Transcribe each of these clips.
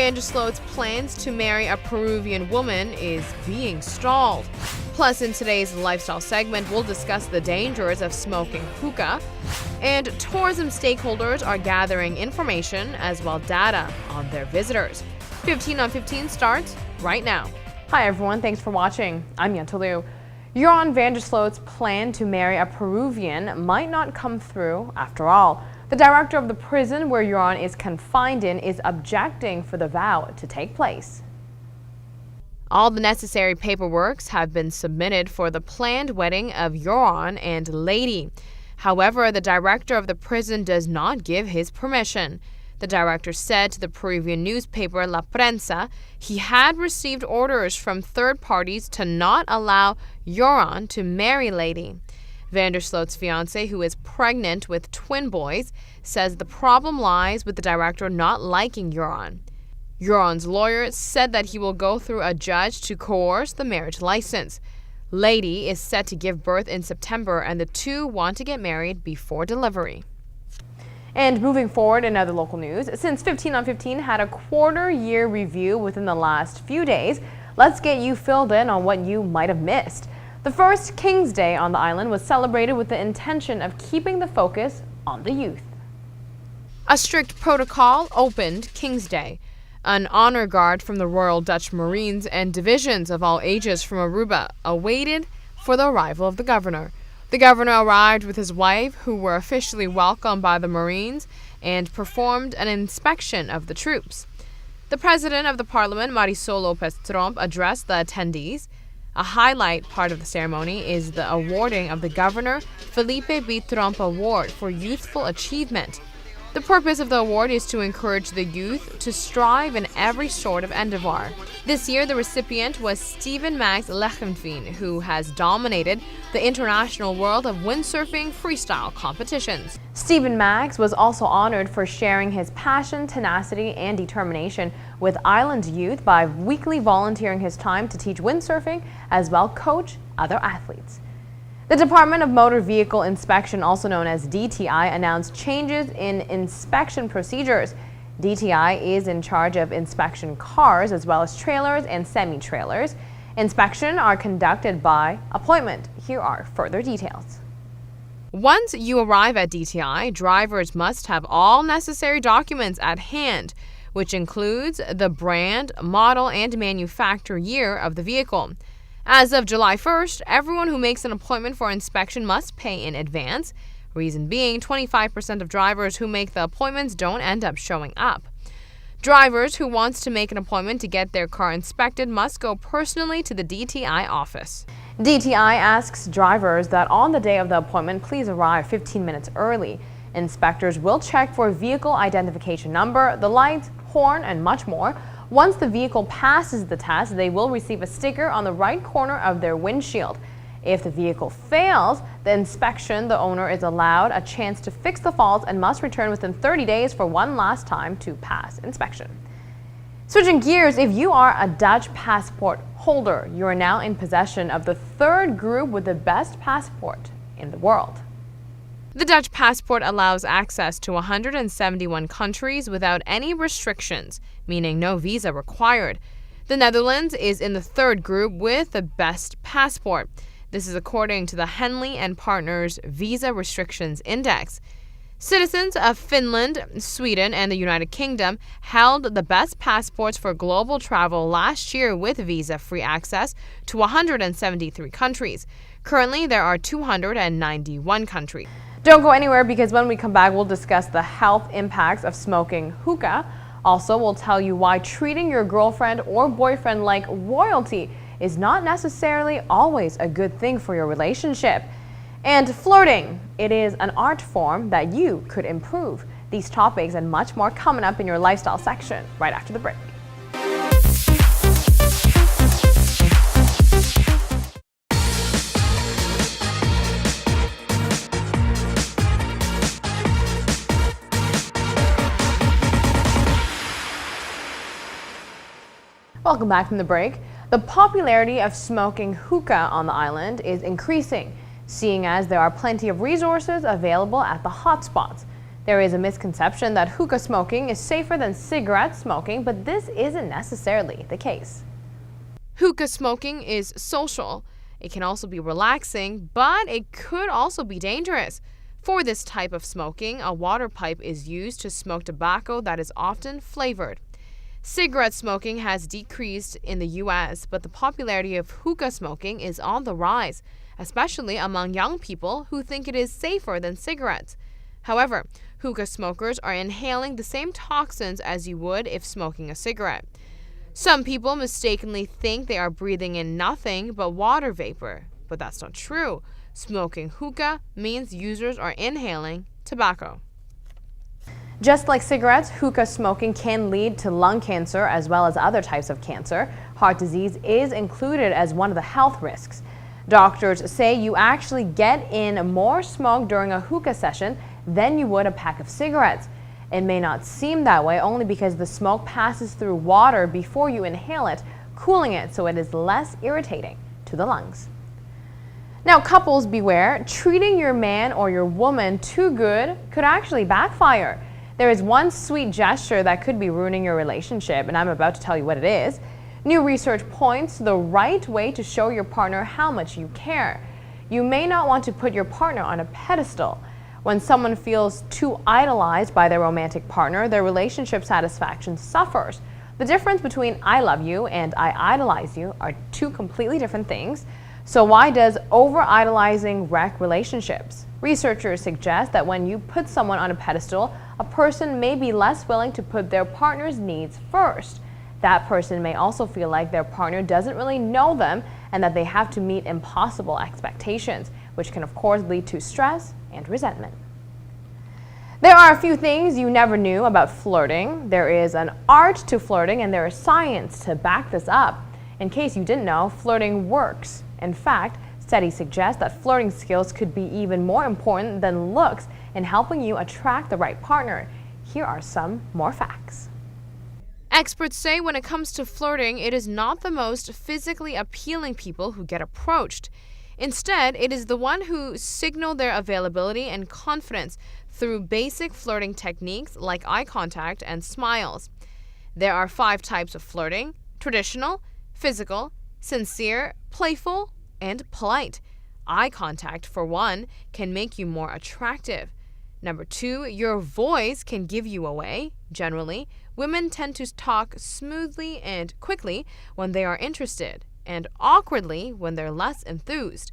Yentl Lieuw's plans to marry a Peruvian woman is being stalled. Plus, in today's lifestyle segment, we'll discuss the dangers of smoking hookah, and tourism stakeholders are gathering information as well data on their visitors. 15 on 15 starts right now. Hi everyone, thanks for watching. I'm Yentl Lieuw. Yentl Lieuw's plan to marry a Peruvian might not come through after all. The director of the prison where Yentl is confined in is objecting for the vow to take place. All the necessary paperwork have been submitted for the planned wedding of Yentl and Lady. However, the director of the prison does not give his permission. The director said to the Peruvian newspaper La Prensa he had received orders from third parties to not allow Yentl to marry Lady. Yentl Lieuw's fiancée, who is pregnant with twin boys, says the problem lies with the director not liking Yentl. Yentl's lawyer said that he will go through a judge to coerce the marriage license. Lady is set to give birth in September, and the two want to get married before delivery. And moving forward in other local news, since 15 on 15 had a quarter-year review within the last few days, let's get you filled in on what you might have missed. The first King's Day on the island was celebrated with the intention of keeping the focus on the youth. A strict protocol opened King's Day. An honor guard from the Royal Dutch Marines and divisions of all ages from Aruba awaited for the arrival of the governor. The governor arrived with his wife, who were officially welcomed by the Marines and performed an inspection of the troops. The president of the parliament, Marisol Lopez Tromp, addressed the attendees. A highlight part of the ceremony is the awarding of the Governor Felipe B. Tromp Award for Youthful Achievement. The purpose of the award is to encourage the youth to strive in every sort of endeavor. This year, the recipient was Steven Max Lechenveen, who has dominated the international world of windsurfing freestyle competitions. Steven Max was also honored for sharing his passion, tenacity, and determination with island youth by weekly volunteering his time to teach windsurfing as well coach other athletes. The Department of Motor Vehicle Inspection, also known as DTI, announced changes in inspection procedures. DTI is in charge of inspection cars as well as trailers and semi-trailers. Inspections are conducted by appointment. Here are further details. Once you arrive at DTI, drivers must have all necessary documents at hand, which includes the brand, model, and manufacture year of the vehicle. As of July 1st, everyone who makes an appointment for inspection must pay in advance. Reason being, 25% of drivers who make the appointments don't end up showing up. Drivers who want to make an appointment to get their car inspected must go personally to the DTI office. DTI asks drivers that on the day of the appointment, please arrive 15 minutes early. Inspectors will check for vehicle identification number, the lights, horn, and much more. Once the vehicle passes the test, they will receive a sticker on the right corner of their windshield. If the vehicle fails the inspection, the owner is allowed a chance to fix the fault and must return within 30 days for one last time to pass inspection. Switching gears, if you are a Dutch passport holder, you are now in possession of the third group with the best passport in the world. The Dutch passport allows access to 171 countries without any restrictions, meaning no visa required. The Netherlands is in the third group with the best passport. This is according to the Henley and Partners Visa Restrictions Index. Citizens of Finland, Sweden, and the United Kingdom held the best passports for global travel last year with visa-free access to 173 countries. Currently, there are 291 countries. Don't go anywhere, because when we come back, we'll discuss the health impacts of smoking hookah. Also, we'll tell you why treating your girlfriend or boyfriend like royalty is not necessarily always a good thing for your relationship. And flirting, it is an art form that you could improve. These topics and much more coming up in your lifestyle section right after the break. Welcome back from the break. The popularity of smoking hookah on the island is increasing, seeing as there are plenty of resources available at the hotspots. There is a misconception that hookah smoking is safer than cigarette smoking, but this isn't necessarily the case. Hookah smoking is social. It can also be relaxing, but it could also be dangerous. For this type of smoking, a water pipe is used to smoke tobacco that is often flavored. Cigarette smoking has decreased in the U.S., but the popularity of hookah smoking is on the rise, especially among young people who think it is safer than cigarettes. However, hookah smokers are inhaling the same toxins as you would if smoking a cigarette. Some people mistakenly think they are breathing in nothing but water vapor, but that's not true. Smoking hookah means users are inhaling tobacco. Just like cigarettes, hookah smoking can lead to lung cancer as well as other types of cancer. Heart disease is included as one of the health risks. Doctors say you actually get in more smoke during a hookah session than you would a pack of cigarettes. It may not seem that way only because the smoke passes through water before you inhale it, cooling it so it is less irritating to the lungs. Now, couples beware, treating your man or your woman too good could actually backfire. There is one sweet gesture that could be ruining your relationship, and I'm about to tell you what it is. New research points to the right way to show your partner how much you care. You may not want to put your partner on a pedestal. When someone feels too idolized by their romantic partner, their relationship satisfaction suffers. The difference between I love you and I idolize you are two completely different things. So why does over-idolizing wreck relationships? Researchers suggest that when you put someone on a pedestal, a person may be less willing to put their partner's needs first. That person may also feel like their partner doesn't really know them and that they have to meet impossible expectations, which can of course lead to stress and resentment. There are a few things you never knew about flirting. There is an art to flirting and there is science to back this up. In case you didn't know, flirting works. In fact, studies suggest that flirting skills could be even more important than looks in helping you attract the right partner. Here are some more facts. Experts say when it comes to flirting, it is not the most physically appealing people who get approached. Instead, it is the one who signal their availability and confidence through basic flirting techniques like eye contact and smiles. There are 5 types of flirting: traditional, physical, sincere, playful, and polite. Eye contact, for one, can make you more attractive. Number 2, your voice can give you away. Generally, women tend to talk smoothly and quickly when they are interested, and awkwardly when they're less enthused.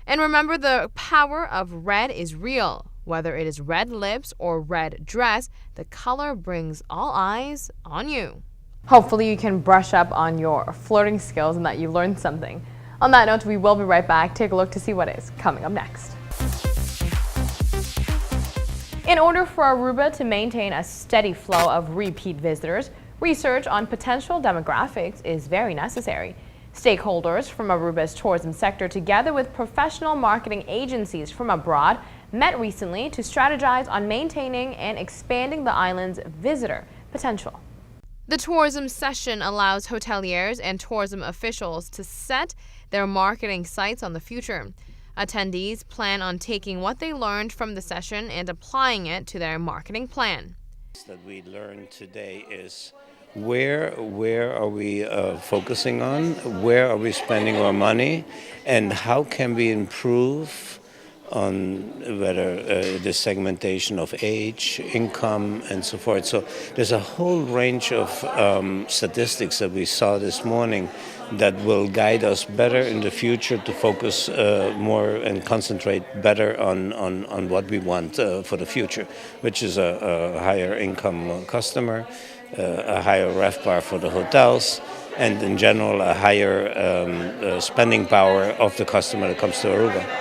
And remember, the power of red is real. Whether it is red lips or red dress, the color brings all eyes on you. Hopefully you can brush up on your flirting skills and that you learned something. On that note, we will be right back. Take a look to see what is coming up next. In order for Aruba to maintain a steady flow of repeat visitors, research on potential demographics is very necessary. Stakeholders from Aruba's tourism sector, together with professional marketing agencies from abroad, met recently to strategize on maintaining and expanding the island's visitor potential. The tourism session allows hoteliers and tourism officials to set their marketing sights on the future. Attendees plan on taking what they learned from the session and applying it to their marketing plan. That we learned today is where are we focusing on, where are we spending our money, and how can we improve on whether the segmentation of age, income, and so forth. So there's a whole range of statistics that we saw this morning that will guide us better in the future to focus more and concentrate better on what we want for the future, which is a higher income customer, a higher RevPAR for the hotels, and in general a higher spending power of the customer that comes to Aruba.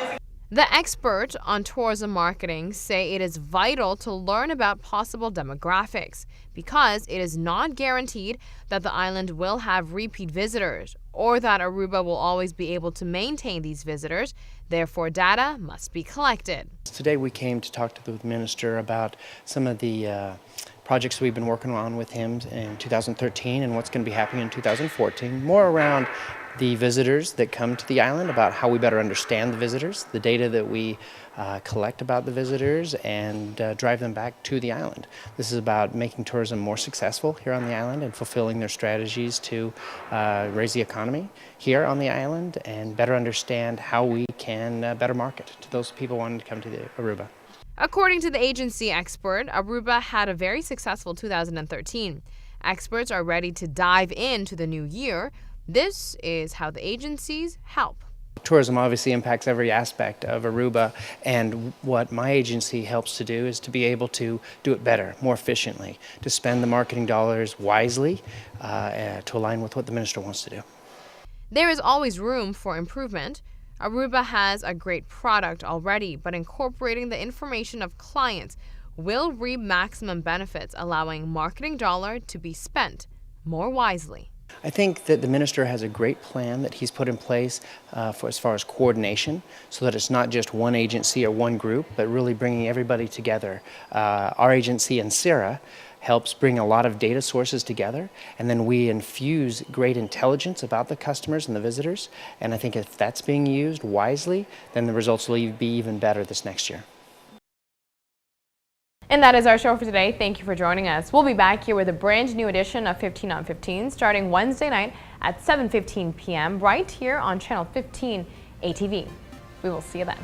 The expert on tourism marketing say it is vital to learn about possible demographics because it is not guaranteed that the island will have repeat visitors or that Aruba will always be able to maintain these visitors. Therefore, data must be collected. Today we came to talk to the minister about some of the projects we've been working on with him in 2013 and what's going to be happening in 2014, more around the visitors that come to the island, about how we better understand the visitors, the data that we collect about the visitors, and drive them back to the island. This is about making tourism more successful here on the island and fulfilling their strategies to raise the economy here on the island and better understand how we can better market to those people wanting to come to the Aruba. According to the agency expert, Aruba had a very successful 2013. Experts are ready to dive into the new year. This is how the agencies help. Tourism obviously impacts every aspect of Aruba, and what my agency helps to do is to be able to do it better, more efficiently, to spend the marketing dollars wisely to align with what the minister wants to do. There is always room for improvement. Aruba has a great product already, but incorporating the information of clients will reap maximum benefits, allowing marketing dollar to be spent more wisely. I think that the minister has a great plan that he's put in place for as far as coordination, so that it's not just one agency or one group, but really bringing everybody together. Our agency and Sarah helps bring a lot of data sources together, and then we infuse great intelligence about the customers and the visitors. And I think if that's being used wisely, then the results will be even better this next year. And that is our show for today. Thank you for joining us. We'll be back here with a brand new edition of 15 on 15 starting Wednesday night at 7:15 p.m. right here on Channel 15 ATV. We will see you then.